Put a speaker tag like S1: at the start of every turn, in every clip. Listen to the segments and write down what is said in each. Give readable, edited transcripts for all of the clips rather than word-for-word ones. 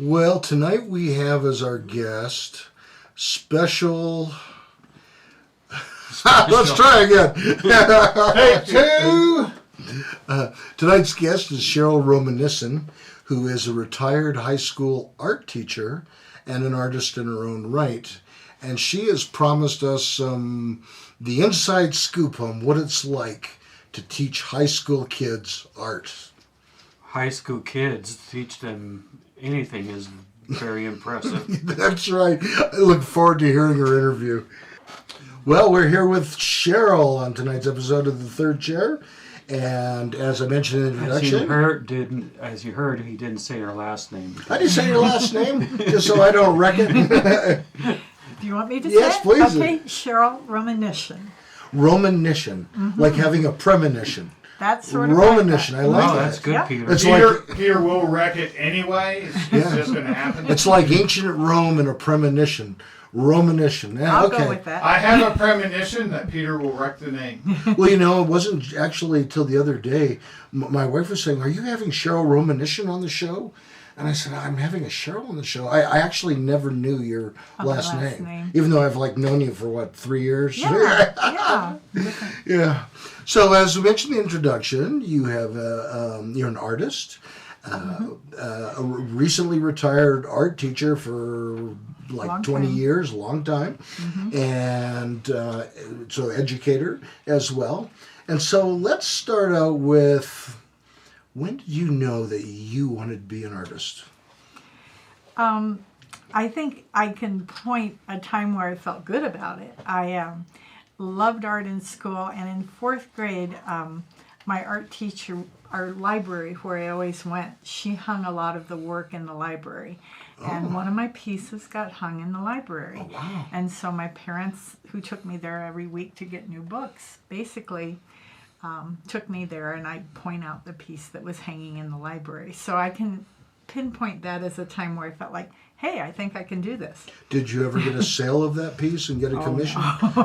S1: Well, tonight we have as our guest special. Let's try again.
S2: Take two.
S1: Tonight's guest is Cheryl Romaniszyn, who is a retired high school art teacher and an artist in her own right. And she has promised us the inside scoop on what it's like to teach high school kids art.
S3: High school kids, teach them anything is very impressive.
S1: That's right. I look forward to hearing her interview. Well, we're here with Cheryl on tonight's episode of The Third Chair. And as I mentioned in the introduction...
S3: As you heard, he didn't say her last name.
S1: I didn't say your last name, just so I don't wreck it.
S4: Do you want me to say
S1: Yes,
S4: it?
S1: please.
S4: Okay, Cheryl Romaniszyn.
S1: Romaniszyn, like having a premonition.
S4: That's sort of
S1: Romaniszyn,
S4: like
S1: I like
S3: Oh,
S1: that.
S3: that's good,
S4: Yep.
S3: Peter.
S1: It's
S2: Peter will wreck it anyway. It's just going to happen.
S1: It's like ancient Rome and a premonition. Romaniszyn. Yeah,
S4: I'll
S1: okay.
S4: go with that.
S2: I have a premonition that Peter will wreck the name.
S1: Well, it wasn't actually till the other day. My wife was saying, "Are you having Cheryl Romaniszyn on the show?" And I said, "I'm having a Cheryl on the show." I actually never knew your last name, even though I've known you for 3 years.
S4: Yeah.
S1: Yeah. So as we mentioned in the introduction, you have you're an artist, a recently retired art teacher for
S4: Long
S1: 20
S4: time.
S1: years, long time, and so educator as well. And so let's start out with, when did you know that you wanted to be an artist?
S4: I think I can point a time where I felt good about it. I loved art in school, and in 4th grade, my art teacher, our library where I always went, she hung a lot of the work in the library. And one of my pieces got hung in the library.
S1: Oh, wow.
S4: And so my parents, who took me there every week to get new books, basically took me there, and I'd point out the piece that was hanging in the library. So I can pinpoint that as a time where I felt like, hey, I think I can do this.
S1: Did you ever get a sale of that piece and get a commission?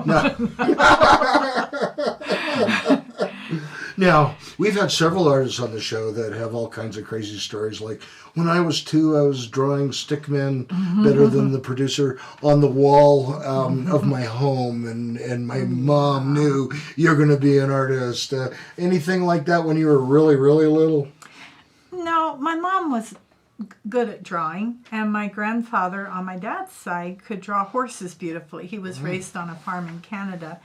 S1: No. Now, we've had several artists on the show that have all kinds of crazy stories. Like, when I was 2, I was drawing stickmen better than the producer on the wall of my home, and my mom knew you're going to be an artist. Anything like that when you were really, really little?
S4: No, my mom was good at drawing, and my grandfather on my dad's side could draw horses beautifully. He was raised on a farm in Canada,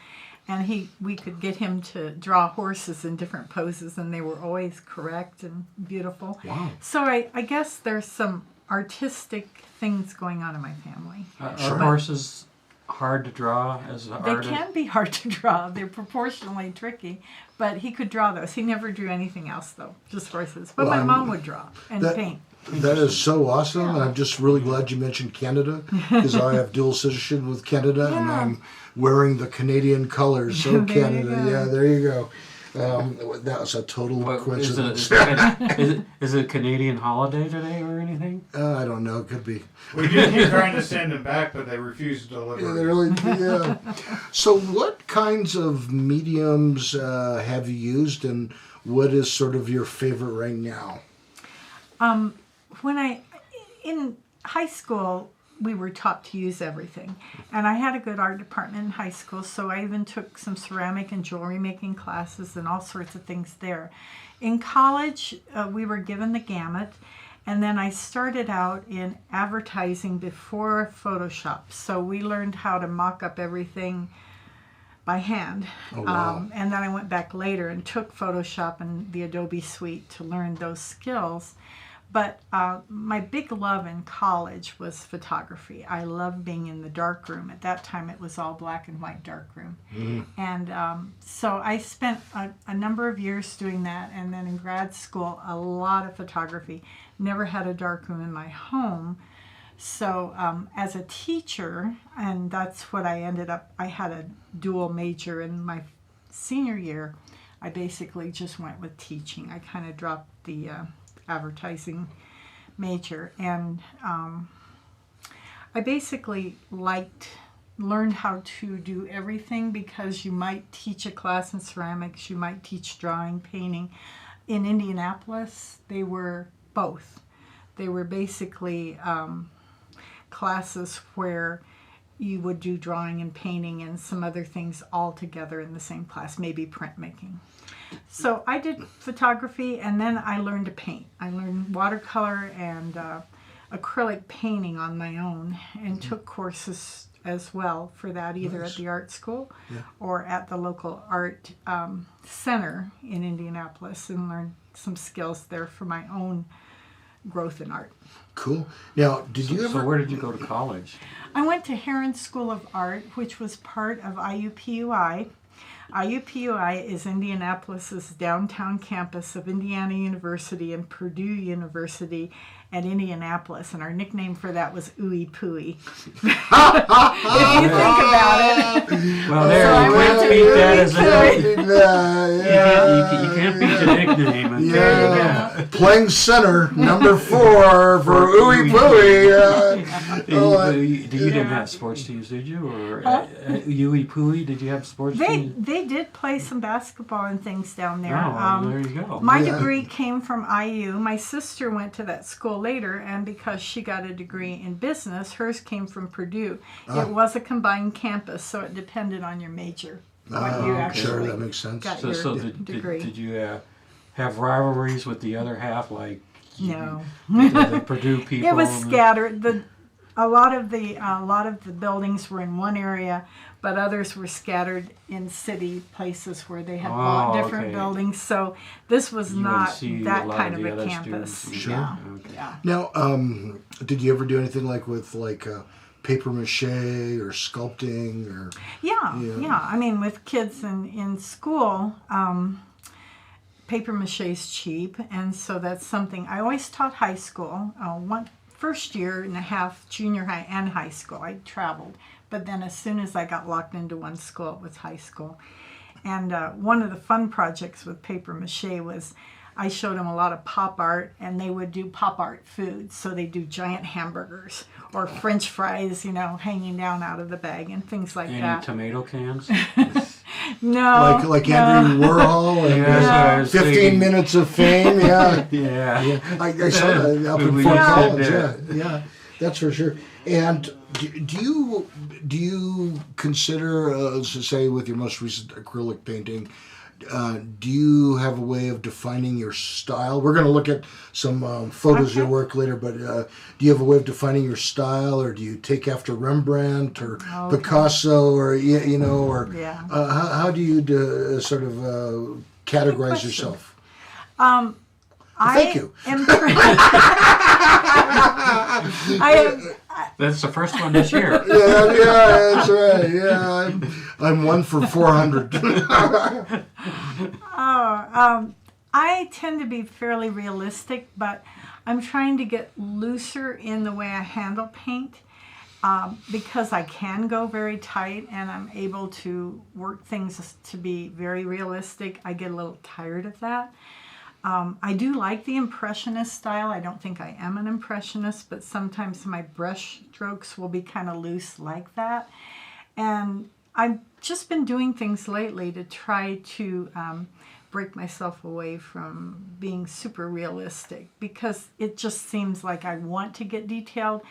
S4: and we could get him to draw horses in different poses, and they were always correct and beautiful.
S1: Wow.
S4: So I guess there's some artistic things going on in my family.
S3: Are horses hard to draw as an
S4: They
S3: artist?
S4: can be hard to draw. They're proportionally tricky, but he could draw those. He never drew anything else, though, just horses. But
S1: Well,
S4: my mom would draw and paint.
S1: That is so awesome. And I'm just really glad you mentioned Canada, because I have dual citizenship with Canada, and I'm wearing the Canadian colors. So
S4: There you
S1: Canada,
S4: go.
S1: yeah, there you go. That was a total coincidence.
S3: Is it a Canadian holiday today or anything?
S1: I don't know. It could be.
S2: We did keep trying to send him back, but they refused to deliver.
S1: Yeah, they really, yeah. So what kinds of mediums have you used, and what is sort of your favorite right now?
S4: In high school, we were taught to use everything. And I had a good art department in high school, so I even took some ceramic and jewelry making classes and all sorts of things there. In college, we were given the gamut, and then I started out in advertising before Photoshop. So we learned how to mock up everything by hand.
S1: Oh, wow.
S4: And then I went back later and took Photoshop and the Adobe Suite to learn those skills. But my big love in college was photography. I loved being in the darkroom. At that time, it was all black and white darkroom. And so I spent a number of years doing that. And then in grad school, a lot of photography. Never had a darkroom in my home. So as a teacher, and that's what I ended up, I had a dual major in my senior year. I basically just went with teaching. I kind of dropped the advertising major, and I basically learned how to do everything, because you might teach a class in ceramics, you might teach drawing, painting. In Indianapolis, they were both. They were basically classes where you would do drawing and painting and some other things all together in the same class, maybe printmaking. So I did photography, and then I learned to paint. I learned watercolor and acrylic painting on my own, and took courses as well for that, either at the art school or at the local art center in Indianapolis, and learned some skills there for my own growth in art.
S1: Cool. Now, did you ever?
S3: So where did you go to college?
S4: I went to Heron School of Art, which was part of IUPUI. IUPUI is Indianapolis's downtown campus of Indiana University and Purdue University at Indianapolis, and our nickname for that was Ooey Pooey. If you think about it.
S3: Well, there,
S4: So I
S3: you
S4: went
S3: can't
S4: to
S3: beat that as
S4: Ooey
S3: you can't beat the nickname.
S1: Yeah. Playing center, number 4 for Ooey Pooey.
S3: You didn't have sports teams, did you? Or Ooey Pooey, did you have sports teams?
S4: They did play some basketball and things down there.
S3: Oh, there you go.
S4: My degree came from IU. My sister went to that school later, and because she got a degree in business, hers came from Purdue. It was a combined campus, so it depended on your major. What you actually
S1: Sure, that makes sense.
S4: got
S3: So,
S4: your
S3: did
S4: degree.
S3: you have rivalries with the other half, like
S4: No.
S3: the Purdue people?
S4: It was scattered. A lot of the buildings were in one area, but others were scattered in city places where they had bought different buildings. So this was
S3: You
S4: not
S3: would see
S4: that
S3: a lot
S4: kind
S3: of
S4: of
S3: the
S4: a
S3: other
S4: campus.
S3: students.
S1: Sure.
S4: Yeah.
S3: Okay.
S4: Yeah.
S1: Now, did you ever do anything like with paper mache or sculpting or?
S4: Yeah. I mean, with kids in school, paper mache is cheap, and so that's something. I always taught high school. First year and a half, junior high and high school, I traveled. But then as soon as I got locked into one school, it was high school. And one of the fun projects with paper mache was I showed them a lot of pop art, and they would do pop art foods. So they do giant hamburgers or French fries, hanging down out of the bag and things like
S3: Any
S4: that.
S3: tomato cans?
S4: No.
S1: Like Andrew Warhol and
S3: Yeah, that's what I was
S1: 15
S3: thinking.
S1: minutes of fame, yeah.
S3: Yeah.
S1: I saw that up in
S3: We
S1: Fort
S3: used to
S1: Collins,
S3: do
S1: yeah, that's for sure. And do you consider, say, with your most recent acrylic painting, do you have a way of defining your style? We're going to look at some photos of your work later, but do you have a way of defining your style, or do you take after Rembrandt or Picasso, or or how do you sort of categorize yourself? Thank you.
S3: That's the first one this year.
S1: Yeah, that's right. Yeah, I'm 1 for 400.
S4: I tend to be fairly realistic, but I'm trying to get looser in the way I handle paint because I can go very tight and I'm able to work things to be very realistic. I get a little tired of that. I do like the Impressionist style. I don't think I am an Impressionist, but sometimes my brush strokes will be kind of loose like that. And I've just been doing things lately to try to break myself away from being super realistic, because it just seems like I want to get detailed,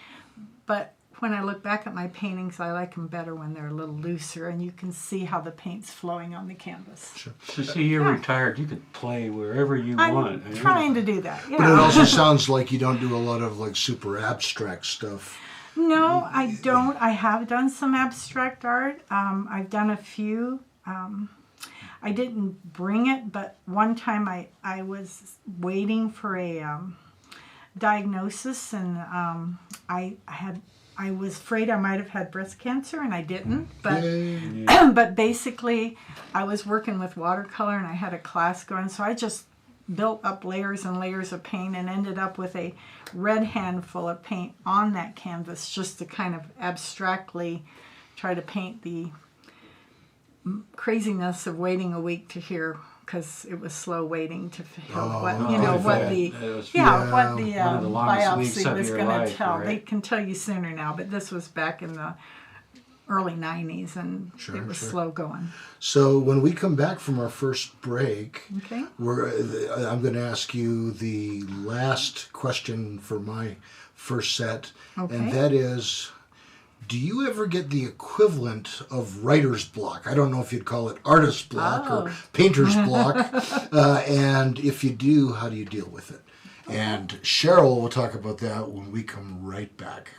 S4: but when I look back at my paintings, I like them better when they're a little looser and you can see how the paint's flowing on the canvas.
S1: Sure.
S3: So see, you're retired. You could play wherever you want.
S4: I'm trying to do that.
S1: But it also sounds like you don't do a lot of like super abstract stuff.
S4: No, I don't. I have done some abstract art. I've done a few. I didn't bring it, but one time I was waiting for a diagnosis, and I was afraid I might have had breast cancer, and I didn't. But but basically, I was working with watercolor, and I had a class going, so I just built up layers and layers of paint and ended up with a red handful of paint on that canvas, just to kind of abstractly try to paint the craziness of waiting a week to hear, because it was slow waiting to feel what
S3: one of the longest weeks
S4: biopsy
S3: of
S4: was
S3: your
S4: going to
S3: life,
S4: tell.
S3: right?
S4: They can tell you sooner now, but this was back in the early 90s, and
S1: Sure,
S4: it was
S1: sure.
S4: slow going.
S1: So when we come back from our first break,
S4: Okay.
S1: I'm going to ask you the last question for my first set,
S4: Okay.
S1: and that is, do you ever get the equivalent of writer's block? I don't know if you'd call it artist block or painter's block, and if you do, how do you deal with it? And Cheryl will talk about that when we come right back.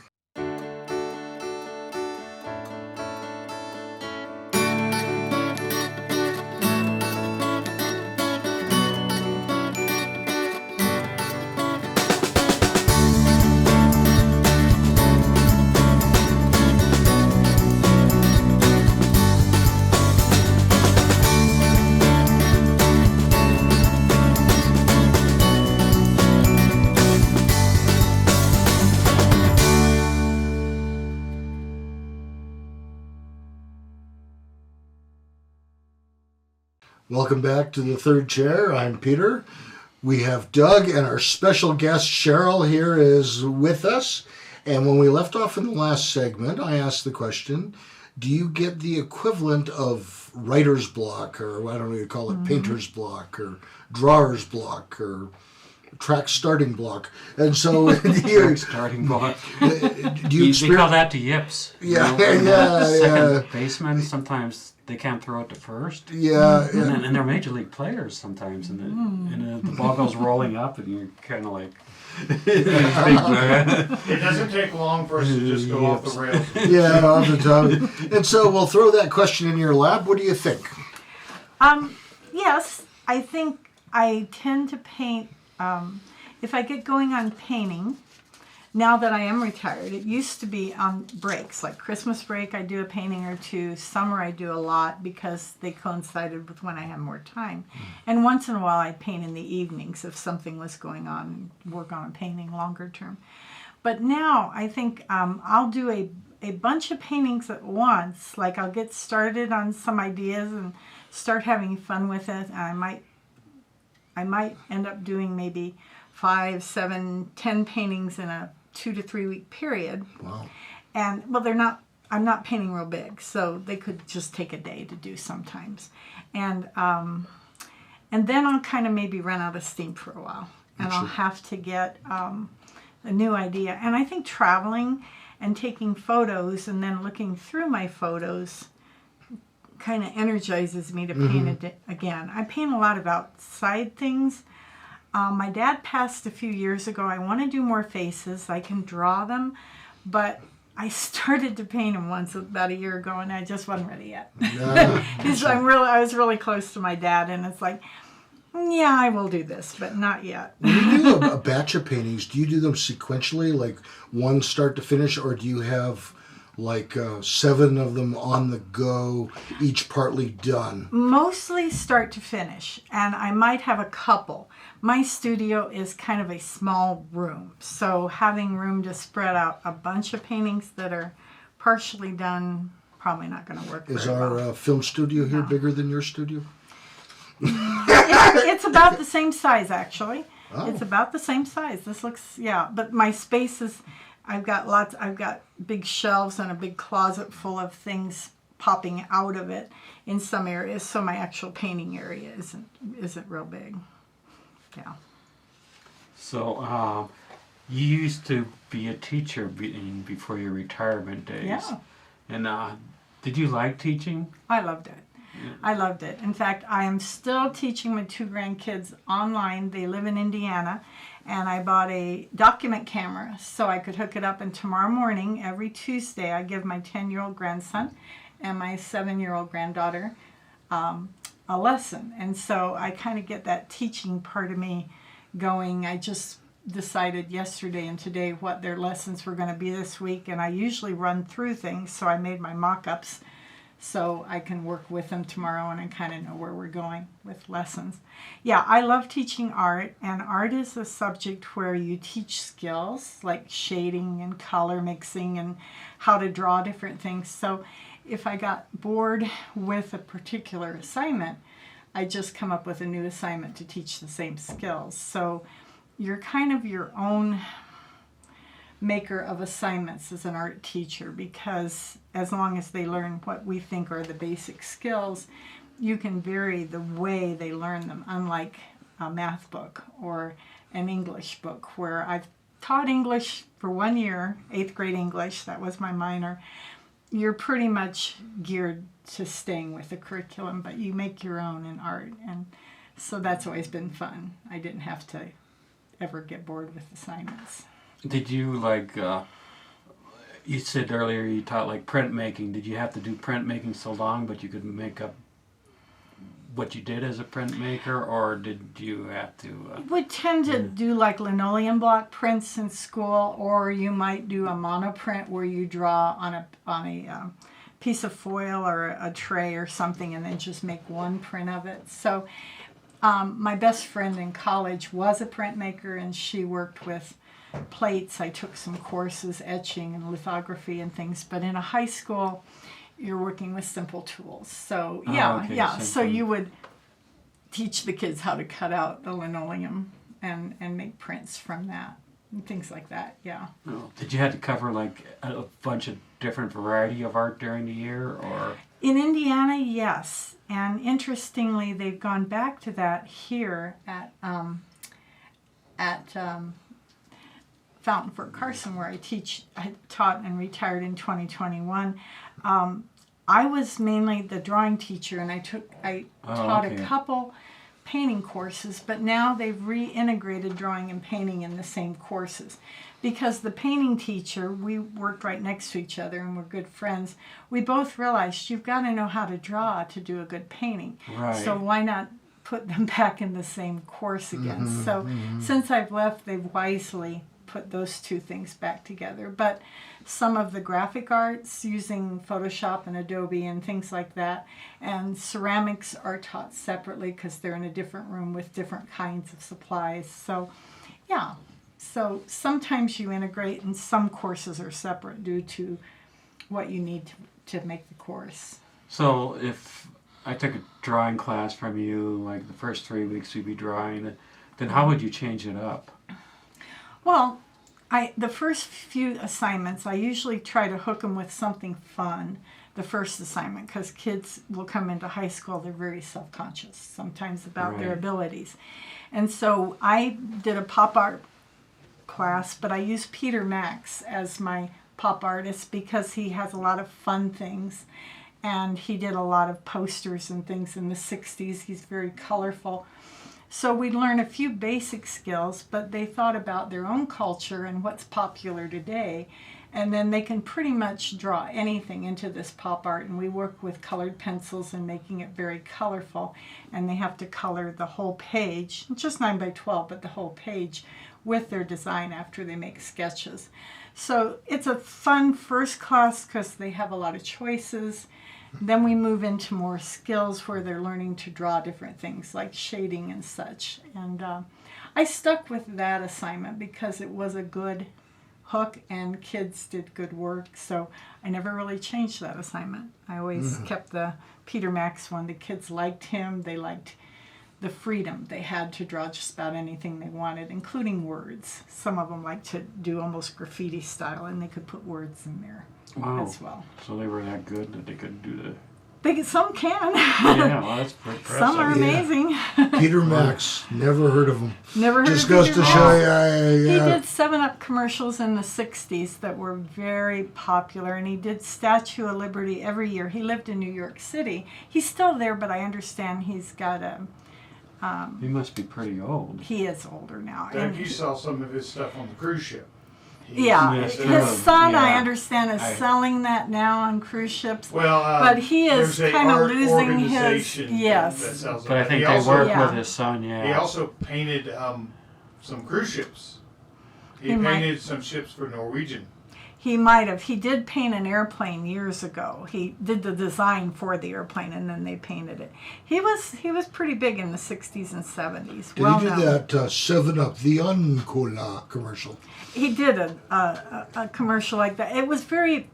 S1: Welcome back to the third chair. I'm Peter. We have Doug and our special guest Cheryl here is with us. And when we left off in the last segment, I asked the question, do you get the equivalent of writer's block, or I don't know, you call it painter's block, or drawer's block, or track starting block? And so
S3: Track starting block.
S1: do you
S3: They call that the yips.
S1: Yeah,
S3: Second baseman, sometimes they can't throw it to first.
S1: Yeah,
S3: And they're major league players sometimes, and the ball goes rolling up, and you're kind of like,
S2: It doesn't take long for us to just go off the rails.
S1: yeah, all the time. And so we'll throw that question in your lap. What do you think?
S4: Yes, I think I tend to paint, if I get going on painting, now that I am retired, it used to be on breaks, like Christmas break I do a painting or two, summer I do a lot because they coincided with when I had more time. And once in a while I'd paint in the evenings if something was going on, and work on a painting longer term. But now I think I'll do a bunch of paintings at once, like I'll get started on some ideas and start having fun with it, and I might end up doing maybe 5, 7, 10 paintings in a 2 to 3 week period.
S1: Wow.
S4: And well, I'm not painting real big, so they could just take a day to do sometimes. And then I'll kind of maybe run out of steam for a while, and I'll have to get a new idea. And I think traveling and taking photos and then looking through my photos kind of energizes me to paint it again. I paint a lot of outside things. My dad passed a few years ago. I want to do more faces. I can draw them, but I started to paint him once about a year ago, and I just wasn't ready yet. I was really close to my dad, and it's like, yeah, I will do this, but not yet.
S1: When you do a batch of paintings, do you do them sequentially, like one start to finish, or do you have like 7 of them on the go, each partly done?
S4: Mostly start to finish, and I might have a couple. My studio is kind of a small room, so having room to spread out a bunch of paintings that are partially done, probably not going to work
S1: Is
S4: very well.
S1: our film studio here bigger than your studio?
S4: It's about the same size, actually.
S1: Oh.
S4: It's about the same size. This looks, yeah, but my space is, I've got big shelves and a big closet full of things popping out of it in some areas, so my actual painting area isn't real big. Yeah.
S3: So, you used to be a teacher before your retirement days.
S4: Yeah.
S3: And did you like teaching?
S4: I loved it. I loved it. In fact, I am still teaching my 2 grandkids online. They live in Indiana, and I bought a document camera so I could hook it up, and tomorrow morning, every Tuesday, I give my 10-year-old grandson and my 7-year-old granddaughter a lesson. And so I kind of get that teaching part of me going. I just decided yesterday and today what their lessons were going to be this week, and I usually run through things, so I made my mock-ups so I can work with them tomorrow, and I kind of know where we're going with lessons. Yeah, I love teaching art, and art is a subject where you teach skills like shading and color mixing and how to draw different things. So if I got bored with a particular assignment, I just come up with a new assignment to teach the same skills. So you're kind of your own maker of assignments as an art teacher, because as long as they learn what we think are the basic skills, you can vary the way they learn them, unlike a math book or an English book, where I've taught English for 1 year, 8th grade English, that was my minor. You're pretty much geared to staying with the curriculum, but you make your own in art, and so that's always been fun. I didn't have to ever get bored with assignments.
S3: Did you you said earlier you taught like printmaking. Did you have to do printmaking so long, but you could make up what you did as a printmaker, or did you have to?
S4: Would tend to do like linoleum block prints in school, or you might do a monoprint where you draw on a piece of foil or a tray or something, and then just make one print of it. So my best friend in college was a printmaker, and she worked with plates. I took some courses, etching and lithography and things, but in a high school, you're working with simple tools. So so you would teach the kids how to cut out the linoleum and make prints from that and things like that. Yeah.
S3: Oh. Did you have to cover like a bunch of different variety of art during the year, or?
S4: In Indiana, yes. And interestingly, they've gone back to that here at Fountain Fort Carson, where I taught and retired in 2021. I was mainly the drawing teacher, and I taught a couple painting courses, but now they've reintegrated drawing and painting in the same courses. Because the painting teacher, we worked right next to each other and we're good friends, we both realized you've got to know how to draw to do a good painting.
S3: Right.
S4: So why not put them back in the same course again? Since I've left, they've wisely put those two things back together. But some of the graphic arts using Photoshop and Adobe and things like that, and ceramics are taught separately because they're in a different room with different kinds of supplies. So yeah, so sometimes you integrate, and some courses are separate due to what you need to make the course.
S3: So if I took a drawing class from you, like the first 3 weeks we'd be drawing, then how would you change it up?
S4: Well, the first few assignments, I usually try to hook them with something fun, the first assignment, because kids will come into high school, they're very self-conscious sometimes about their abilities. And so I did a pop art class, but I used Peter Max as my pop artist because he has a lot of fun things, and he did a lot of posters and things in the 60s. He's very colorful. So we'd learn a few basic skills, but they thought about their own culture and what's popular today, and then they can pretty much draw anything into this pop art, and we work with colored pencils and making it very colorful, and they have to color the whole page, just 9 by 12, but the whole page with their design after they make sketches. So it's a fun first class because they have a lot of choices. Then we move into more skills where they're learning to draw different things like shading and such. And I stuck with that assignment because it was a good hook and kids did good work. So I never really changed that assignment. I always kept the Peter Max one. The kids liked him. They liked the freedom they had to draw just about anything they wanted, including words. Some of them liked to do almost graffiti style, and they could put words in there as well.
S3: So they were that good that they could do the...
S4: Some can.
S3: Yeah, well, that's impressive.
S4: Some are amazing.
S1: Peter Max, never heard of him.
S4: Never heard
S1: Just
S4: of
S1: goes
S4: Peter
S1: to
S4: Max.
S1: show you.
S4: He did 7-Up commercials in the 60s that were very popular, and he did Statue of Liberty every year. He lived in New York City. He's still there, but I understand he's got a...
S3: he must be pretty old.
S4: He is older now.
S2: Doug, you saw some of his stuff on the cruise ship.
S4: His son, I understand, is selling that now on cruise ships.
S2: Well,
S4: but he is kind of losing his. Yes.
S2: That sells
S3: But I
S2: it.
S3: think
S2: He
S3: they
S2: also-
S3: work with his son,
S2: He
S3: yeah.
S2: also painted some cruise ships. He
S4: He might-
S2: painted some ships for Norwegian.
S4: He might have. He did paint an airplane years ago. He did the design for the airplane, and then they painted it. He was pretty big in the 60s and 70s.
S1: Did he do that 7-Up, the Uncola commercial?
S4: He did a commercial like that. It was very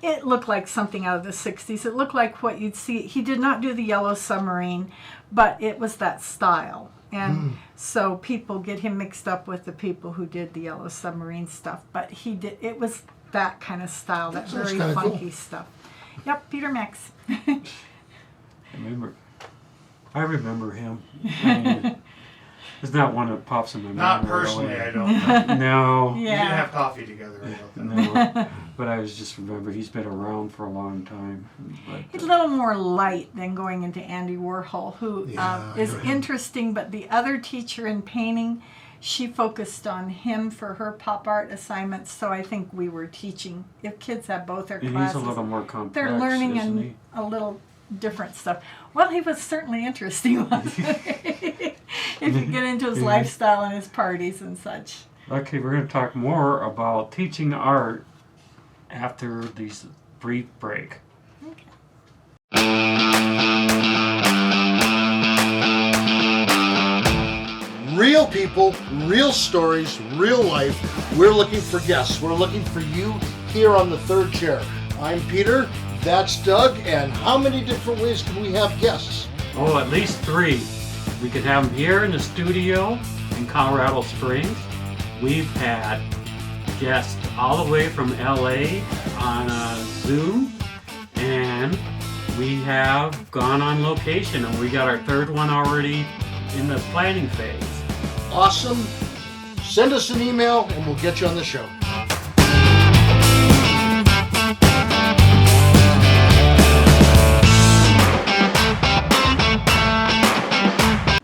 S4: it looked like something out of the 60s. It looked like what you'd see. He did not do the Yellow Submarine, but it was that style. And so people get him mixed up with the people who did the Yellow Submarine stuff. But it was that kind of style, that
S1: Sounds
S4: very
S1: kinda
S4: funky
S1: cool.
S4: stuff. Yep, Peter Max.
S3: I remember him. I mean, it's not one that pops in my mind.
S2: Not
S3: right
S2: personally,
S3: away.
S2: I don't.
S3: No.
S2: We didn't have coffee together. I don't think.
S3: No. But I was just remember he's been around for a long time. But,
S4: He's a little more light than going into Andy Warhol, who
S1: Yeah, I
S4: is
S1: know him.
S4: interesting, but the other teacher in painting, she focused on him for her pop art assignments, so I think we were teaching. If kids have both their
S3: and
S4: classes,
S3: he's a little more complex.
S4: they're learning
S3: isn't he?
S4: a little different stuff. Well, he was certainly interesting, wasn't he? If you get into his lifestyle and his parties and such.
S3: Okay, we're going to talk more about teaching art after this brief break.
S1: Real people, real stories, real life. We're looking for guests. We're looking for you here on the third chair. I'm Peter, that's Doug, and how many different ways can we have guests?
S3: Oh, at least 3. We could have them here in the studio in Colorado Springs. We've had guests all the way from LA on Zoom, and we have gone on location, and we got our 3rd one already in the planning phase.
S1: Awesome. Send us an email and we'll get you on the show.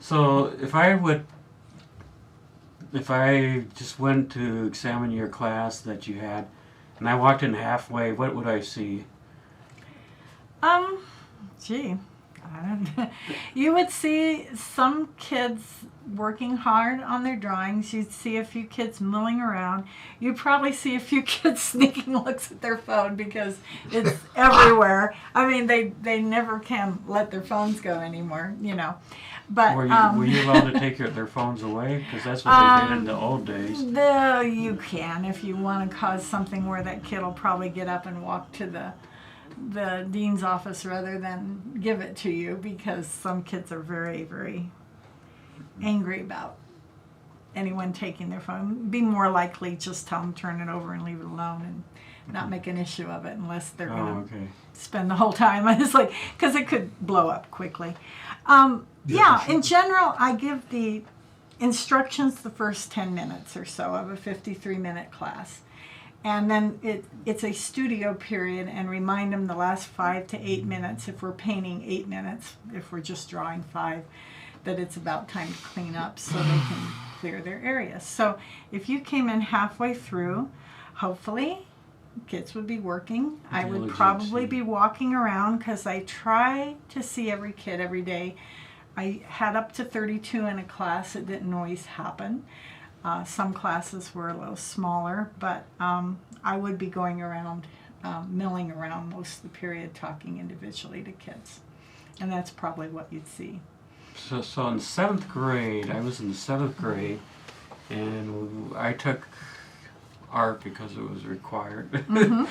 S3: So if I just went to examine your class that you had, and I walked in halfway, what would I see?
S4: Gee, I don't know. You would see some kids working hard on their drawings. You'd see a few kids milling around. You'd probably see a few kids sneaking looks at their phone because it's everywhere. I mean, they never can let their phones go anymore, you know. But
S3: Were you allowed to take their phones away? Because that's what they did in the old days.
S4: you can if you want to cause something where that kid will probably get up and walk to the dean's office rather than give it to you, because some kids are very, very angry about anyone taking their phone. Be more likely just tell them turn it over and leave it alone and not make an issue of it unless they're going to
S3: Okay.
S4: spend the whole time. It's like, because it could blow up quickly. In general, I give the instructions the first 10 minutes or so of a 53-minute class. And then it's a studio period, and remind them the last 5 to 8 minutes, if we're painting 8 minutes, if we're just drawing 5, that it's about time to clean up so they can clear their area. So if you came in halfway through, hopefully kids would be working. I would probably be walking around because I try to see every kid every day. I had up to 32 in a class. It didn't always happen. Some classes were a little smaller, but I would be going around, milling around most of the period, talking individually to kids. And that's probably what you'd see.
S3: So in 7th grade, I was in the 7th grade, and I took art because it was required.
S4: Mm-hmm.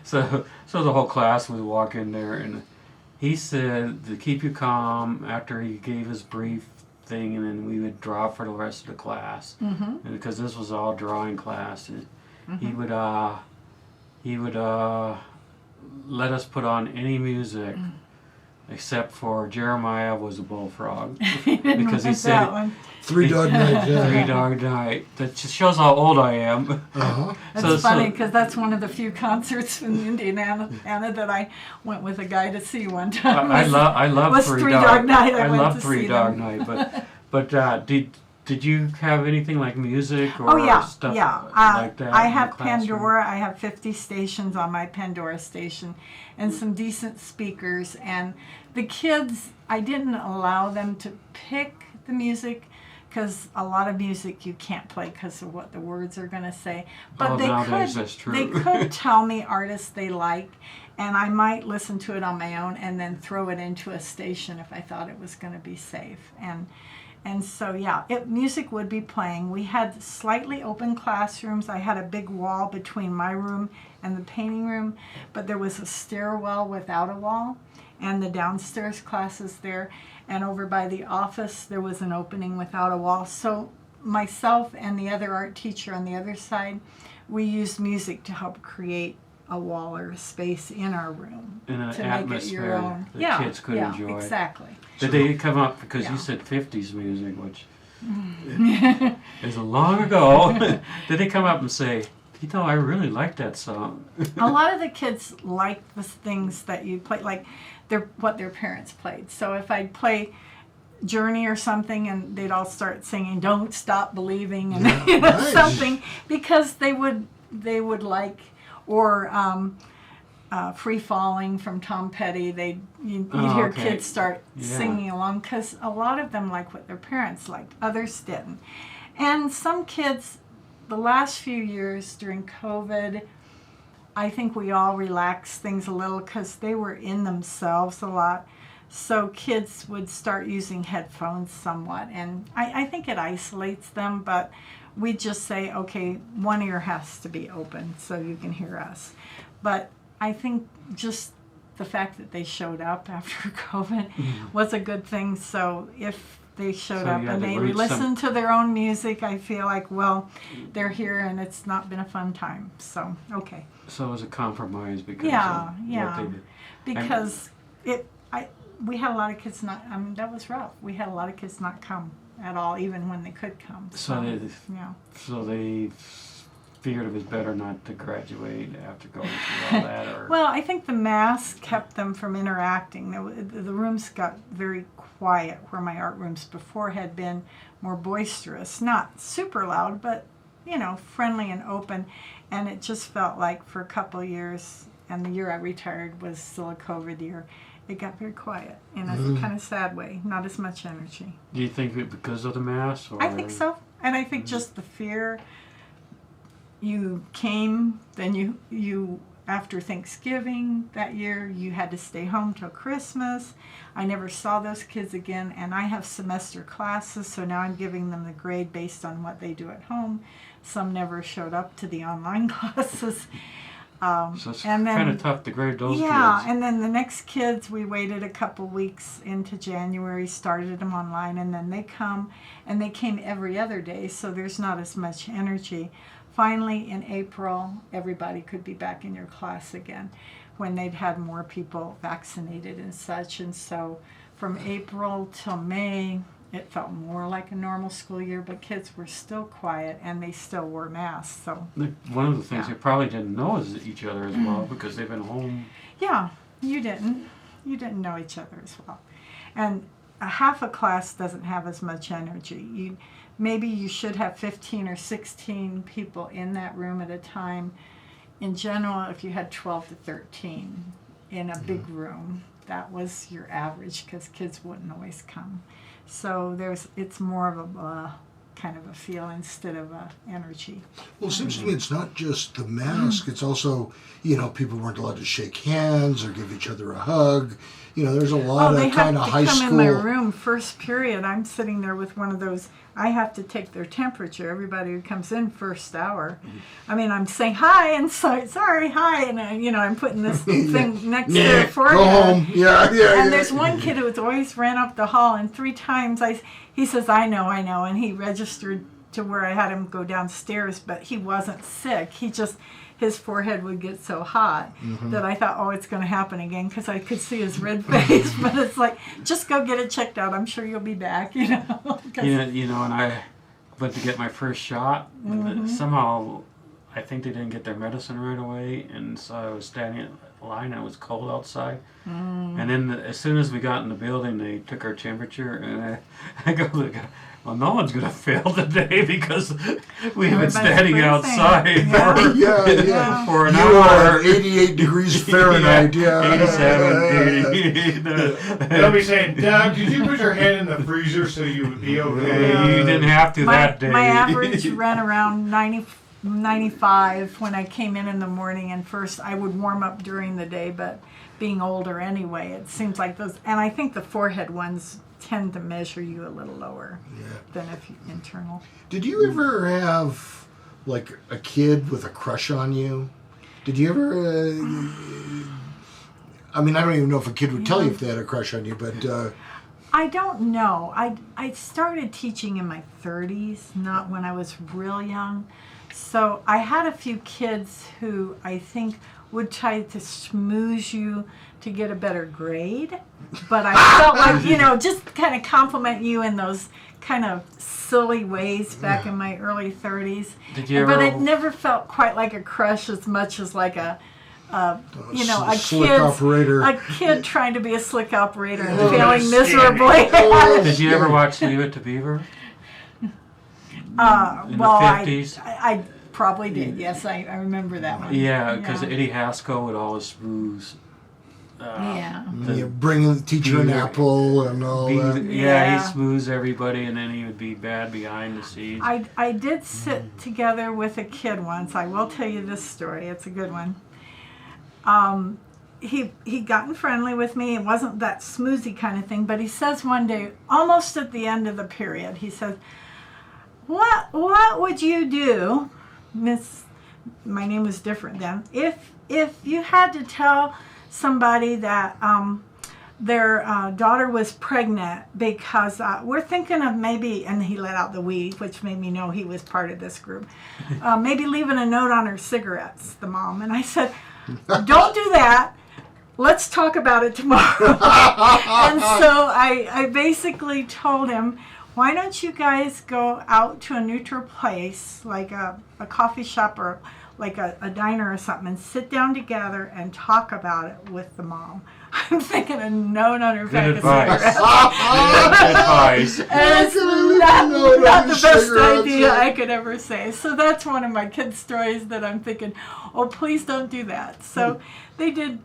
S3: so the whole class would walk in there, and he said to keep you calm after he gave his brief thing, and then we would draw for the rest of the class.
S4: Mm-hmm.
S3: And because this was all drawing class, he would let us put on any music. Except for Jeremiah was a bullfrog, because he said
S4: that one.
S1: Three Dog Night. Yeah.
S3: 3 Dog Night. That just shows how old I am.
S1: Uh-huh.
S4: That's funny because that's one of the few concerts in Indiana that I went with a guy to see one time.
S3: I love
S4: was
S3: 3
S4: Three
S3: Dog,
S4: Dog Night.
S3: I
S4: went
S3: love
S4: to
S3: 3
S4: see
S3: Dog
S4: them.
S3: Night, but did you have anything like music or stuff like that?
S4: I
S3: in the
S4: have
S3: classroom?
S4: Pandora. I have 50 stations on my Pandora station and some decent speakers. And the kids, I didn't allow them to pick the music because a lot of music you can't play because of what the words are going to say. But
S3: nowadays that's true.
S4: they could tell me artists they like, and I might listen to it on my own and then throw it into a station if I thought it was going to be safe. And so, yeah, music would be playing. We had slightly open classrooms. I had a big wall between my room and the painting room, but there was a stairwell without a wall, and the downstairs classes there. and over by the office there was an opening without a wall. So myself and the other art teacher on the other side, we used music to help create a wall or a space in our room
S3: In an
S4: to make it
S3: atmosphere
S4: your own.
S3: that kids could enjoy.
S4: Exactly.
S3: Did they come up, because
S4: Yeah.
S3: you said 50s music, which is long ago. Did they come up and say, I really like that song?
S4: A lot of the kids like the things that you play, like what their parents played. So if I'd play Journey or something, and they'd all start singing "Don't Stop Believing" and
S1: nice.
S4: something, because they would like, or "Free Falling" from Tom Petty. You'd hear
S3: okay.
S4: kids start
S3: Yeah.
S4: singing along, because a lot of them like what their parents liked, others didn't. And some kids, the last few years during COVID, I think we all relaxed things a little because they were in themselves a lot. So kids would start using headphones somewhat, and I think it isolates them, but we just say, okay, one ear has to be open so you can hear us. But I think just the fact that they showed up after COVID was a good thing. So if they showed
S3: So
S4: up
S3: you had
S4: and
S3: to
S4: they
S3: reach
S4: listened to their own music, I feel like, well, they're here and it's not been a fun time. So, okay.
S3: So it was a compromise because
S4: Yeah,
S3: of
S4: yeah.
S3: what they did.
S4: Because we had a lot of kids not, that was rough. We had a lot of kids not come at all, even when they could come.
S3: So
S4: yeah.
S3: So they figured it was better not to graduate after going through all that, or
S4: Well, I think the mask kept them from interacting. The rooms got very quiet, where my art rooms before had been more boisterous. Not super loud, but, friendly and open. And it just felt like for a couple of years, and the year I retired was still a COVID year, it got very quiet in a kind of sad way. Not as much energy.
S3: do you think it because of the mask? Or?
S4: I think so. And I think just the fear. You came, then you after Thanksgiving that year, you had to stay home till Christmas. I never saw those kids again, and I have semester classes, so now I'm giving them the grade based on what they do at home. Some never showed up to the online classes.
S3: So it's
S4: and then-
S3: kind of tough to grade those
S4: Yeah,
S3: kids.
S4: and then the next kids, we waited a couple weeks into January, started them online, and then they come, and they came every other day, so there's not as much energy. Finally, in April, everybody could be back in your class again, when they'd had more people vaccinated and such. And so from April till May, it felt more like a normal school year, but kids were still quiet and they still wore masks. So
S3: One of the things
S4: Yeah.
S3: they probably didn't know is each other as well, because they've been home.
S4: yeah, you didn't know each other as well. And a half a class doesn't have as much energy. Maybe you should have 15 or 16 people in that room at a time. In general, if you had 12 to 13 in a big room, that was your average, because kids wouldn't always come. So it's more of a kind of a feel instead of a energy.
S1: Well, it seems to me it's not just the mask. It's also, people weren't allowed to shake hands or give each other a hug. There's a lot
S4: they
S1: of kind of
S4: have
S1: high
S4: to come
S1: school.
S4: in my room first period. I'm sitting there with one of those. I have to take their temperature. Everybody who comes in first hour. I mean, I'm saying hi and sorry, hi, and I'm putting this thing next to their forehead.
S1: Go home. Yeah.
S4: And there's one kid who's always ran up the hall, and 3 times he says, I know, and he registered to where I had him go downstairs, but he wasn't sick. His forehead would get so hot that I thought, it's going to happen again, because I could see his red face. But it's like, just go get it checked out. I'm sure you'll be back, 'cause-
S3: Yeah, and I went to get my first shot. And somehow, I think they didn't get their medicine right away, and so I was standing in line, and it was cold outside. And then as soon as we got in the building, they took our temperature, and I go to the guy, well, no one's going to fail today, because we've been
S4: Everybody's
S3: standing
S4: freezing.
S3: outside
S1: Yeah.
S3: for an
S1: You
S3: hour.
S1: are at 88 degrees Fahrenheit. Yeah.
S3: 87, 88.
S2: They'll be saying, Doug, did you put your hand in the freezer so you would be okay?
S3: You didn't have to that day.
S4: My average ran around 95 when I came in the morning, and first I would warm up during the day, but being older anyway, it seems like those, and I think the forehead ones tend to measure you a little lower than if you internal.
S1: Did you ever have, like, a kid with a crush on you? Did you ever, I don't even know if a kid would tell you if they had a crush on you, but
S4: I don't know. I started teaching in my 30s, not when I was real young. So I had a few kids who I think would try to schmooze you to get a better grade. But I felt like, just kind of compliment you in those kind of silly ways back in my early 30s.
S3: Did you ever?
S4: But it never felt quite like a crush as much as like a
S1: slick operator.
S4: A kid trying to be a slick operator and
S2: Oh,
S4: failing
S2: that's
S4: miserably.
S3: Did you ever watch Leave It to Beaver? In the
S4: Well,
S3: 50s?
S4: I probably did. Yes, I remember that one.
S3: Yeah, because Eddie Haskell would always schmooze.
S4: Yeah.
S1: Bring the teacher an apple and all that.
S3: Yeah, he'd smooze everybody, and then he would be bad behind the scenes.
S4: I did sit together with a kid once. I will tell you this story. It's a good one. He'd gotten friendly with me. It wasn't that smoozy kind of thing, but he says one day, almost at the end of the period, he says, "What would you do, Miss?" My name was different then. If you had to tell somebody that their daughter was pregnant because we're thinking of maybe, and he let out the we, which made me know he was part of this group, maybe leaving a note on her cigarettes, the mom. And I said, "Don't do that. Let's talk about it tomorrow." And so I basically told him, why don't you guys go out to a neutral place, like a coffee shop or like a diner or something, and sit down together and talk about it with the mom. I'm thinking a note on her pack of cigarettes.
S3: Good advice.
S4: And it's not the best idea I could ever say. So that's one of my kids' stories that I'm thinking, oh, please don't do that. So they did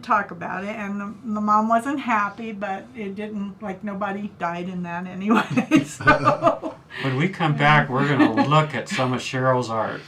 S4: talk about it, and the mom wasn't happy, but it didn't, like, nobody died in that anyway. So.
S3: When we come back, we're going to look at some of Cheryl's art.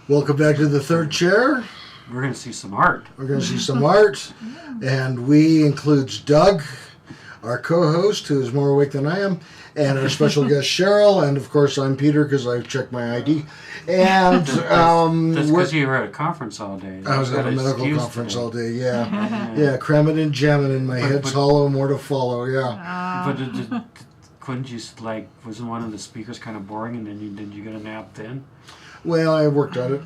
S1: Welcome back to the third chair.
S3: We're going to see some art.
S1: We're going to see some art. And we includes Doug, our co-host, who is more awake than I am, and our special guest Cheryl, and of course I'm Peter because I checked my ID. And
S3: that's because you were at a conference all day.
S1: I was at a medical conference all day. Yeah, cramming and jamming, and my head's hollow, more to follow. Yeah.
S3: But couldn't you, like, wasn't one of the speakers kind of boring, and then did you get a nap then?
S1: Well, I worked on it.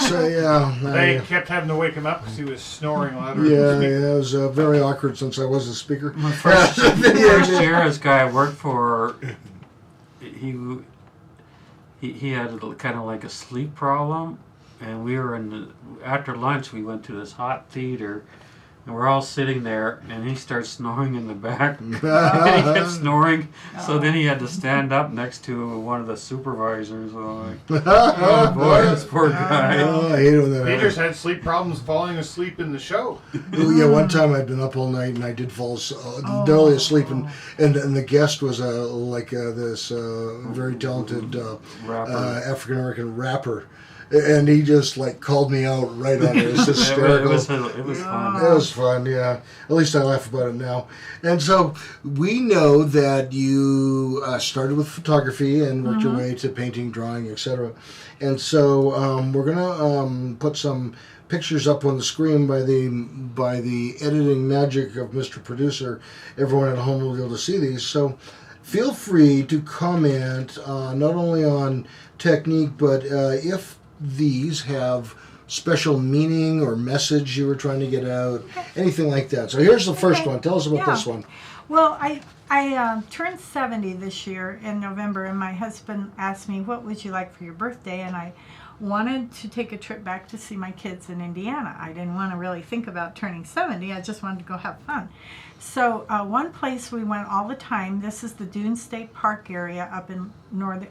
S1: So yeah.
S2: They kept having to wake him up because he was snoring louder.
S1: Yeah, it was very awkward since I was a speaker.
S3: My first year, this guy I worked for, he had kind of like a sleep problem, and we were after lunch we went to this hot theater, and we're all sitting there, and he starts snoring in the back. And he kept snoring, so then he had to stand up next to one of the supervisors. I'm like, oh boy, this poor guy.
S1: Oh, I hate it when that
S2: Peter's had sleep problems falling asleep in the show.
S1: Oh, yeah, one time I'd been up all night and I did fall barely asleep, and the guest was this very talented African American rapper. And he just like called me out right on it. It was hysterical.
S3: It was fun.
S1: It was fun, yeah. At least I laugh about it now. And so we know that you started with photography and worked your way to painting, drawing, etc. And so we're gonna put some pictures up on the screen by the editing magic of Mr. Producer. Everyone at home will be able to see these. So feel free to comment not only on technique, but if these have special meaning or message you were trying to get out, anything like that. So here's the first one. Tell us about this one.
S4: Well, I turned 70 this year in November, and my husband asked me, what would you like for your birthday? And I wanted to take a trip back to see my kids in Indiana. I didn't want to really think about turning 70. I just wanted to go have fun. So one place we went all the time, this is the Dune State Park area up in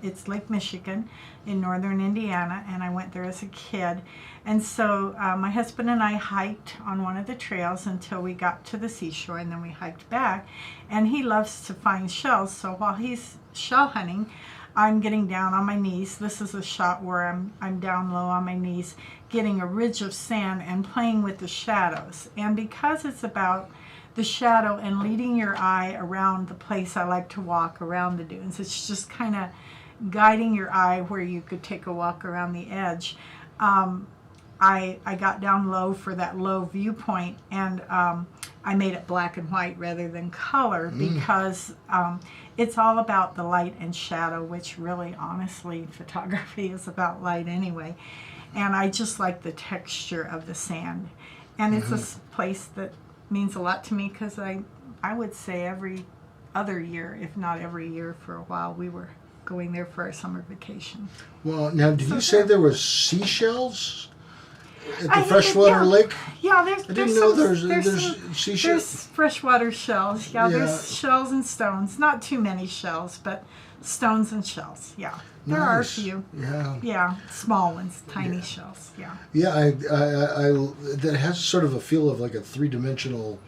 S4: it's Lake Michigan in northern Indiana, and I went there as a kid. And so my husband and I hiked on one of the trails until we got to the seashore, and then we hiked back. And he loves to find shells, so while he's shell hunting, I'm getting down on my knees. This is a shot where I'm down low on my knees, getting a ridge of sand and playing with the shadows. And because it's about the shadow and leading your eye around the place I like to walk around the dunes, it's just kind of guiding your eye where you could take a walk around the edge. I got down low for that low viewpoint, and I made it black and white rather than color because it's all about the light and shadow, which really, honestly, photography is about light anyway. And I just like the texture of the sand. And it's a place that means a lot to me because I would say every other year, if not every year for a while, we were going there for our summer vacation.
S1: Well, now, did you say there was seashells at the freshwater lake?
S4: Yeah,
S1: I didn't know there's seashells.
S4: There's freshwater shells. Yeah, there's shells and stones. Not too many shells, but stones and shells. Yeah, there are a few. Yeah, small ones, tiny shells. Yeah.
S1: Yeah, I that has sort of a feel of like a three-dimensional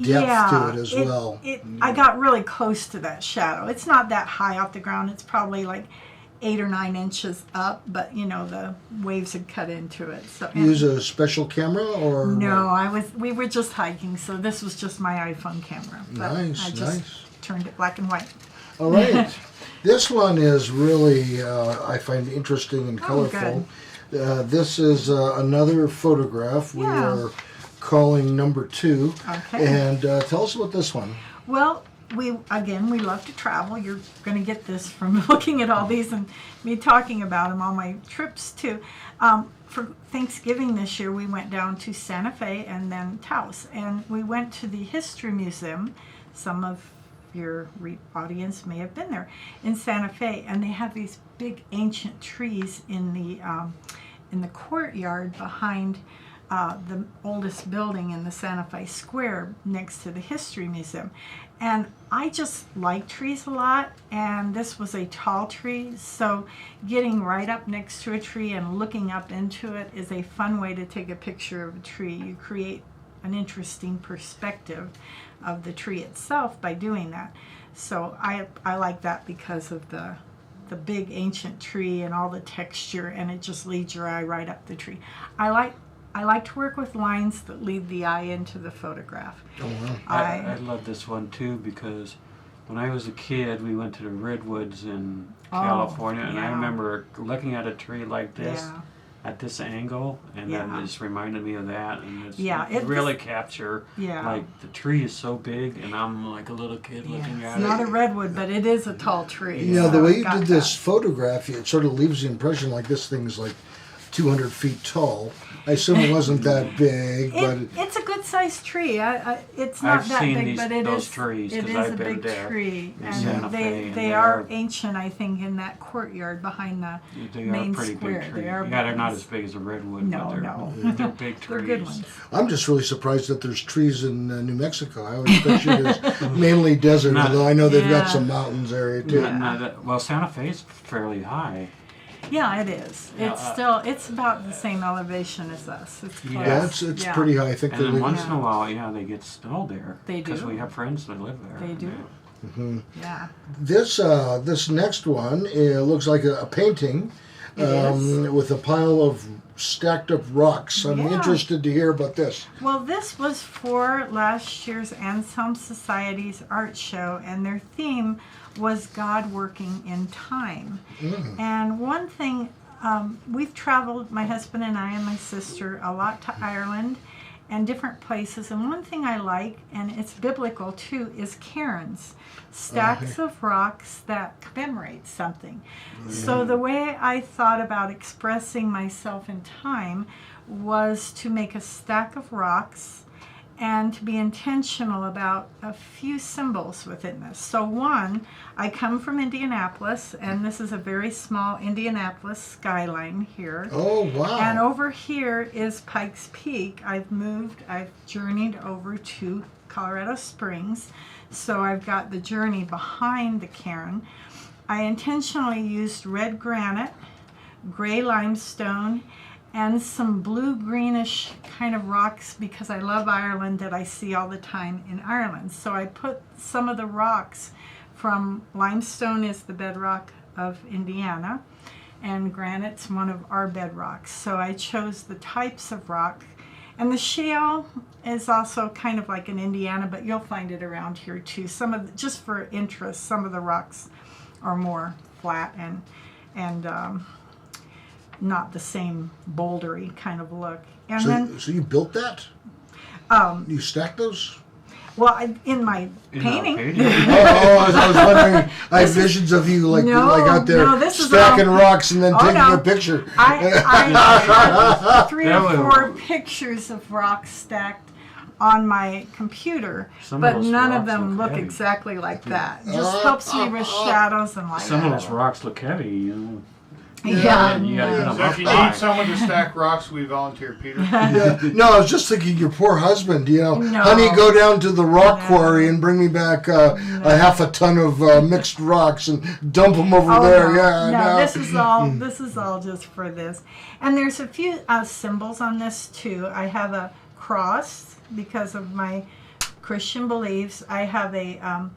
S1: depth to it as well.
S4: I got really close to that shadow. It's not that high off the ground. It's probably like 8 or 9 inches up, but you know the waves had cut into it. So
S1: you use a special camera or
S4: no? We were just hiking, so this was just my iPhone camera. But
S1: nice,
S4: I just turned it black and white.
S1: All right, this one is really I find interesting and colorful. This is another photograph. We are calling number 2.
S4: Okay.
S1: And tell us about this one.
S4: Well, we love to travel. You're going to get this from looking at all these and me talking about them on my trips too. For Thanksgiving this year, we went down to Santa Fe and then Taos, and we went to the History Museum. Some of your audience may have been there in Santa Fe, and they have these big ancient trees in the courtyard behind the oldest building in the Santa Fe Square next to the History Museum. And I just like trees a lot, and this was a tall tree, so getting right up next to a tree and looking up into it is a fun way to take a picture of a tree. You create an interesting perspective of the tree itself by doing that. So I like that because of the big ancient tree and all the texture, and it just leads your eye right up the tree. I like to work with lines that lead the eye into the photograph.
S1: Oh, wow.
S3: I love this one too because when I was a kid, we went to the redwoods in California, and I remember looking at a tree like this at this angle, and then it just reminded me of that, and it really capture like the tree is so big, and I'm like a little kid looking at it.
S4: It's not a redwood, but it is a tall tree.
S1: You know, the way you did this photograph, it sort of leaves the impression like this thing's like 200 feet tall. I assume it wasn't that big, but
S4: it's a good sized tree. It's not that big, but it is.
S3: Trees,
S4: it is
S3: I've
S4: a
S3: been
S4: big tree, and
S3: Fe,
S4: they are ancient. I think in that courtyard behind the main
S3: pretty
S4: square.
S3: Big trees.
S4: They're
S3: not as big as a redwood.
S4: No,
S3: but they're big trees.
S4: They're good ones.
S1: I'm just really surprised that there's trees in New Mexico. I always pictured it as mainly desert, although I know they've got some mountains area too.
S3: Well, Santa Fe's fairly high.
S4: Yeah, it is. It's about the same elevation as us. It's close.
S1: Yeah, it's pretty high. I think
S3: and then once in a while, they get snow there.
S4: They do.
S3: Because we have friends that live there.
S4: They do.
S1: Mm-hmm.
S4: Yeah.
S1: This next one looks like a painting. with a pile of stacked up rocks. I'm interested to hear about this.
S4: Well, this was for last year's Anselm Society's art show, and their theme was God working in time. And one thing, we've traveled, my husband and I and my sister, a lot to Ireland and different places. And one thing I like, and it's biblical too, is cairns, stacks of rocks that commemorate something. So the way I thought about expressing myself in time was to make a stack of rocks and to be intentional about a few symbols within this. So one, I come from Indianapolis, and this is a very small Indianapolis skyline here.
S1: Oh, wow.
S4: And over here is Pikes Peak. I've journeyed over to Colorado Springs, so I've got the journey behind the cairn. I intentionally used red granite, gray limestone, and some blue-greenish kind of rocks because I love Ireland that I see all the time in Ireland. So I put some of the rocks from limestone is the bedrock of Indiana, and granite's one of our bedrocks. So I chose the types of rock. And the shale is also kind of like in Indiana, but you'll find it around here too. Just for interest, some of the rocks are more flat and not the same bouldery kind of look. And
S1: So you built that? You stacked those?
S4: Well, in my painting.
S1: I was wondering. I have visions of you like out there stacking rocks and then taking a picture.
S4: I have 3 or 4 pictures of rocks stacked on my computer, but none of them look exactly like that. It just helps me with shadows and light.
S3: Some of those rocks look heavy, you know.
S4: Yeah.
S2: So if you need someone to stack rocks, we volunteer, Peter.
S1: No, I was just thinking your poor husband,
S4: No.
S1: honey, go down to the rock quarry and bring me back a half a ton of mixed rocks and dump them over there.
S4: No, this is all just for this. And there's a few symbols on this too. I have a cross because of my Christian beliefs. I have a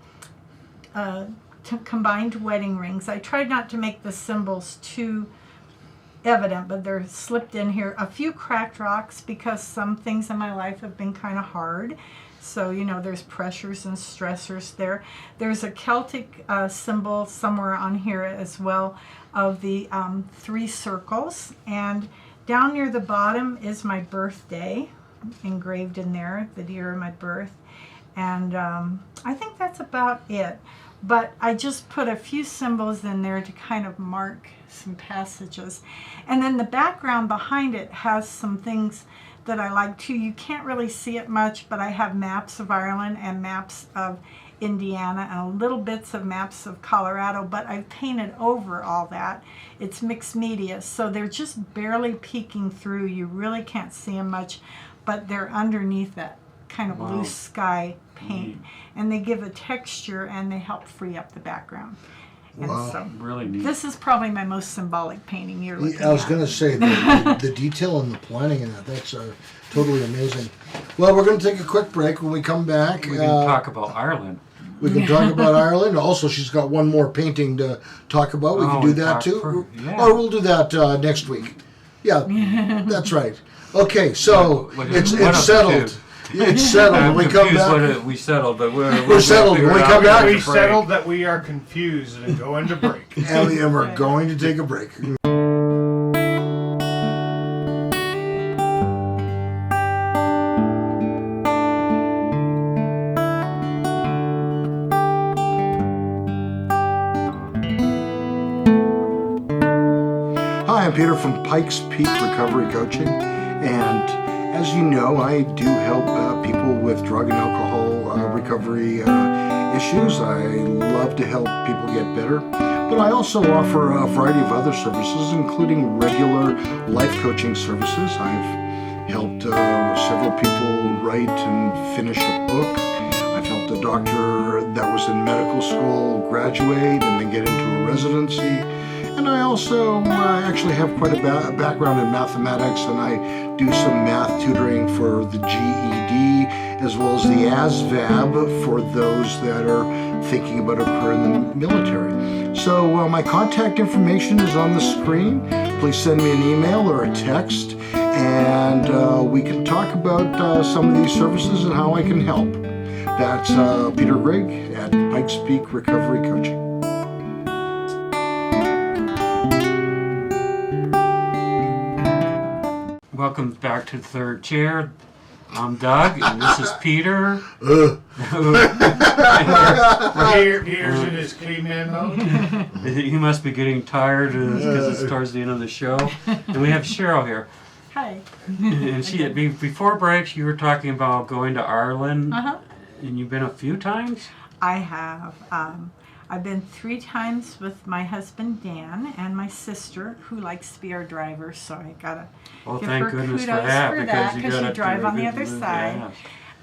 S4: combined wedding rings. I tried not to make the symbols too evident, but they're slipped in here. A few cracked rocks because some things in my life have been kind of hard. So, there's pressures and stressors there. There's a Celtic symbol somewhere on here as well of the 3 circles. And down near the bottom is my birthday engraved in there, the year of my birth. And I think that's about it. But I just put a few symbols in there to kind of mark some passages. And then the background behind it has some things that I like too. You can't really see it much, but I have maps of Ireland and maps of Indiana and little bits of maps of Colorado, but I've painted over all that. It's mixed media, so they're just barely peeking through. You really can't see them much, but they're underneath that kind of blue sky paint, and they give a texture and they help free up the background. And so
S3: really neat.
S4: This is probably my most symbolic painting you're looking at.
S1: I was going to say the detail and the planning in that's totally amazing. Well, we're going to take a quick break. When we come back,
S3: we can talk about Ireland.
S1: We can talk about Ireland. Also, she's got one more painting to talk about. We can do that too. Or we'll do that next week. Yeah, that's right. Okay, so it's settled. It's settled. When we come back,
S3: we settled, but
S1: we're settled. When we come back,
S2: we settled that we are confused and go into break.
S1: And we're going to take a break. Hi, I'm Peter from Pikes Peak Recovery Coaching, and as you know, I do help people with drug and alcohol recovery issues. I love to help people get better, but I also offer a variety of other services, including regular life coaching services. I've helped several people write and finish a book. I've helped a doctor that was in medical school graduate and then get into a residency. And I also actually have quite a background in mathematics, and I do some math tutoring for the GED as well as the ASVAB for those that are thinking about a career in the military. So my contact information is on the screen. please send me an email or a text, and we can talk about some of these services and how I can help. That's Peter Grigg at Pikes Peak Recovery Coaching.
S3: Welcome back to the third chair. I'm Doug, and this is Peter.
S2: Peter's in his caveman mode.
S3: He must be getting tired because it's towards the end of the show. And we have Cheryl here.
S4: Hi.
S3: And she, before breaks, you were talking about going to Ireland. And you've been a few times?
S4: I have. I've been 3 times with my husband Dan and my sister, who likes to be our driver. So I gotta give
S3: thank
S4: her
S3: goodness
S4: kudos
S3: for that,
S4: because
S3: you
S4: you drive on the other
S3: yeah.
S4: side.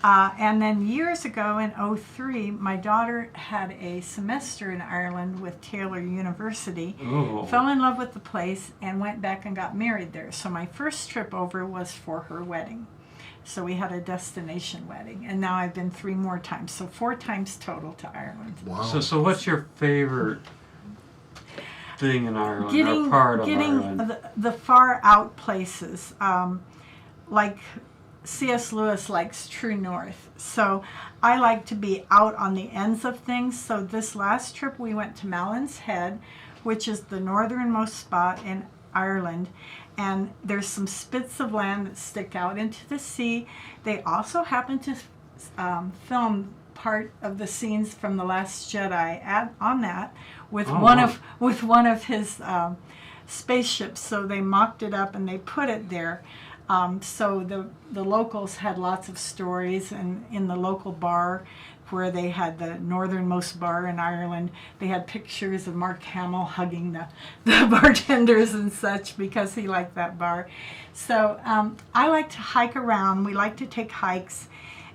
S4: And then years ago in '03, my daughter had a semester in Ireland with Taylor University, fell in love with the place, and went back and got married there. So my first trip over was for her wedding. So we had a destination wedding, and now I've been 3 more times, so 4 times total to Ireland.
S1: Wow.
S3: So what's your favorite thing in Ireland, or part of Ireland?
S4: Getting the far out places, like C.S. Lewis likes True North. So I like to be out on the ends of things. So this last trip we went to Mallin's Head, which is the northernmost spot in Ireland. And there's some spits of land that stick out into the sea. They also happen to film part of the scenes from The Last Jedi on that with one of his spaceships. So they mocked it up and they put it there. So the locals had lots of stories, and in the local bar where they had the northernmost bar in Ireland, they had pictures of Mark Hamill hugging the bartenders and such because he liked that bar. So I like to hike around. We like to take hikes,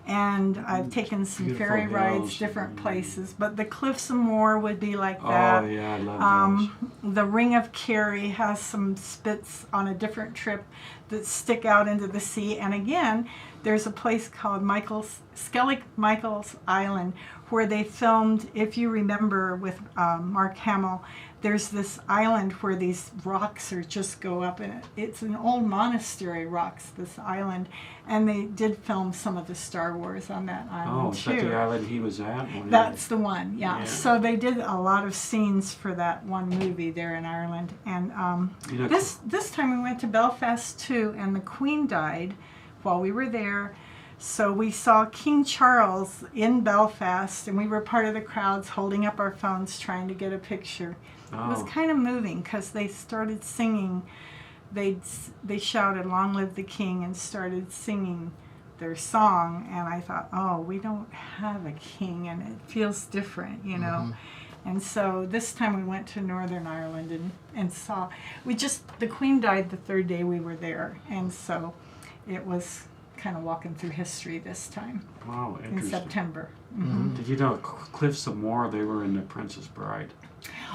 S4: and I've taken some ferry rides, different places. But the Cliffs of Moher would be like that.
S3: Oh, yeah, I love those.
S4: The Ring of Kerry has some spits on a different trip that stick out into the sea. And again, there's a place called Skellig Michael's Island where they filmed, if you remember with Mark Hamill, there's this island where these rocks just go up, and it's an old monastery rocks, this island, and they did film some of the Star Wars on that island too.
S3: Oh, is that the island he was at?
S4: That's the one, yeah. So they did a lot of scenes for that one movie there in Ireland. And this time we went to Belfast too, and the Queen died while we were there. So we saw King Charles in Belfast, and we were part of the crowds holding up our phones trying to get a picture. It was kind of moving because they started singing. They shouted "Long live the King" and started singing their song, and I thought, oh, we don't have a king, and it feels different, you know. And so this time we went to Northern Ireland and saw. The Queen died the 3rd day we were there, and so it was kind of walking through history this time.
S3: Wow, interesting.
S4: In September.
S3: Did you know Cliffs of Moher, they were in The Princess Bride?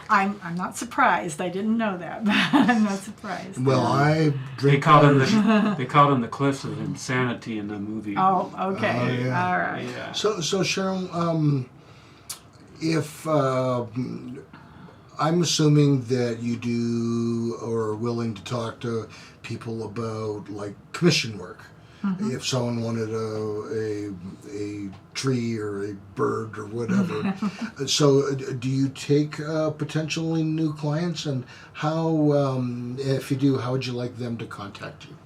S4: I'm not surprised. I didn't know that, but I'm not surprised.
S1: Well,
S3: They called them the Cliffs of Insanity in the movie.
S4: Oh, okay.
S1: yeah.
S4: All right.
S3: Yeah.
S1: So Cheryl, if I'm assuming that you do or are willing to talk to people about like commission work. If someone wanted a tree or a bird or whatever. So do you take potentially new clients, and how, if you do, how would you like them to contact you?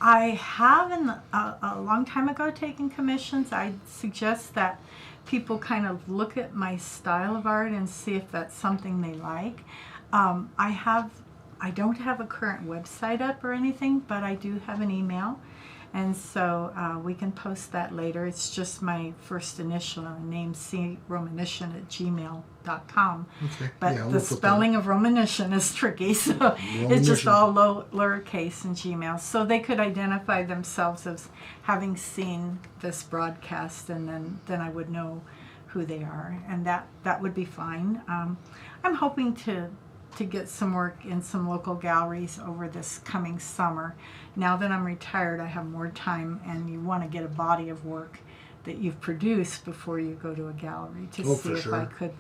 S4: I have a long time ago taken commissions. I suggest that people kind of look at my style of art and see if that's something they like. I don't have a current website up or anything, but I do have an email. And so we can post that later. It's just my first initial name, Romaniszyn@gmail.com.
S1: Okay.
S4: But
S1: Yeah,
S4: the
S1: we'll put
S4: spelling of Romaniszyn is tricky, so it's just all lowercase in Gmail. So they could identify themselves as having seen this broadcast, and then I would know who they are, and that would be fine. I'm hoping to get some work in some local galleries over this coming summer. Now that I'm retired, I have more time, and you want to get a body of work that you've produced before you go to a gallery to see if I could,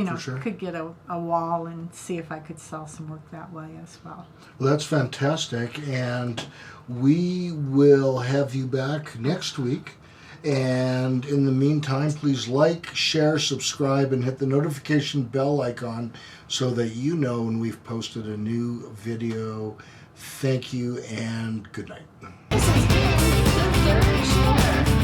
S1: For sure.
S4: could get a wall and see if I could sell some work that way as well.
S1: Well, that's fantastic, and we will have you back next week. And in the meantime, please like, share, subscribe, and hit the notification bell icon so that you know when we've posted a new video. Thank you, and good night.
S5: This is the third share.